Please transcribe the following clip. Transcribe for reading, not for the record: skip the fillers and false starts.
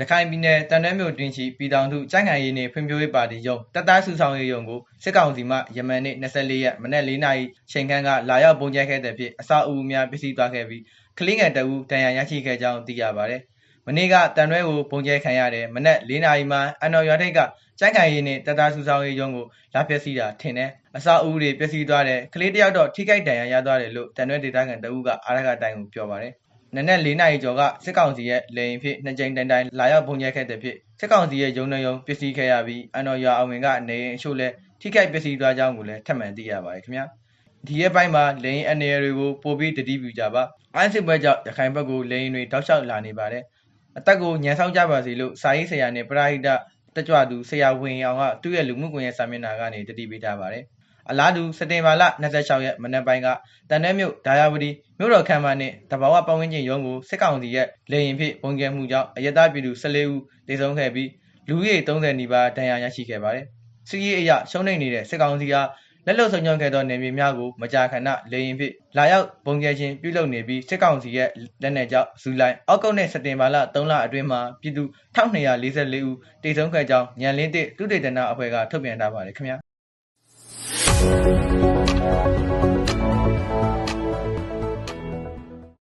ခိုင်ပြည်နယ်တန်တွဲမြို့တွင်ရှိပြည်ထောင်စုကြံ့ခိုင်ရေးနှင့်ဖွံ့ဖြိုးရေးပါတီရုံးတပ်သားစုဆောင်ရေးရုံးကိုစစ်ကောင်စီမှယမန်နေ့24ရက်မနက်4နာရီချိန်ခန့်ကလာရောက်ပုံကျဲခဲ့တဲ့ဖြင့်အဆောက်အဦများပျက်စီးသွားခဲ့ပြီးကလေးငယ်တအူဒဏ်ရာရရှိခဲ့ကြောင်းသိရပါတယ်။မနေ့ကတန်တွဲကိုပုံကျဲခံရတဲ့မနက်4နာရီမှာအန်တော်ရွာထိပ်ကကြံ့ခိုင်ရေးနှင့်တပ်သားစုဆောင်ရေးရုံးကိုလာပျက်စီးတာထင်တယ်။အဆောက်အဦတွေပျက်စီးသွားတယ်ကလေးတယောက်တော့ထိခိုက်ဒဏ်ရာရသွားတယ်လို့တန်တွဲဒေသခံတအူကအာရခတိုင်းကိုပြောပါတယ်။နနက်4နာရီကျော်ကစစ်ကောင်စီရဲ့လေရင်ဖြင့်2ကြိမ်တိုင်လာရောက်ပုံကျဲခဲ့တဲ့ဖြင့်စစ်ကောင်စီရဲ့ရုံးနှရုံးပစ္စည်းခဲ့ရပြီးအန်တော်ရွာအဝင်ကနေအိမ်အချို့လည်းထိခိုက်ပစ္စည်းသွားကြောင်းကိုလည်းထပ်မံသိရပါတယ်ခင်ဗျာဒီရက်ပိုင်းမှာလေရင်အနေတွေကိုပိုပြီးတတိပြုကြပါအိုင်းစစ်ပွဲကြောင့်ရခိုင်ဘက်ကိုလေရင်တွေတောက်လျှောက်လာနေပါတယ်အသက်ကိုညံဆောက်ကြပါစီလို့စာရေးဆရာနဲ့ပရိဟိတတက်ကြွသူဆရာဝင်အောင်ကသူ့ရဲ့လူမှုကွန်ရက်စာမျက်နှာကနေတတိပေးထားပါတယ်အလားတူစက်တင်ဘာလ26ရက်မနက်ပိုင်းကတန်တဲမြို့ဒါယာဝတီမြို့တော်ခမ်းမနဲ့တဘာဝပတ်ဝန်းကျင်ရုံးကိုစစ်ကောင်စီရဲ့လေရင်ဖြင့်ပုံကျဲမှုကြောင့်အရတားပြည်သူ14ဦးသေဆုံးခဲ့ပြီးလူဦးရေ30နီးပါးဒဏ်ရာရရှိခဲ့ပါတယ်။စစ်ရေးအရရှုံးနိမ့်နေတဲ့စစ်ကောင်စီကလက်လွတ်ဆုံးရှုံးခဲ့သောနေမြေများကိုမကြာခဏလေရင်ဖြင့်လာရောက်ပုံကျဲခြင်းပြုလုပ်နေပြီးစစ်ကောင်စီရဲ့လက်နက်ကြောင့်ဇူလိုင်အောက်တိုဘာနဲ့စက်တင်ဘာလ3လအတွင်းမှာပြည်သူ1244ဦးသေဆုံးခဲ့ကြောင်းညံလင်းတစ်သုတေသနအဖွဲ့ကထုတ်ပြန်ထားပါတယ်ခင်ဗျာ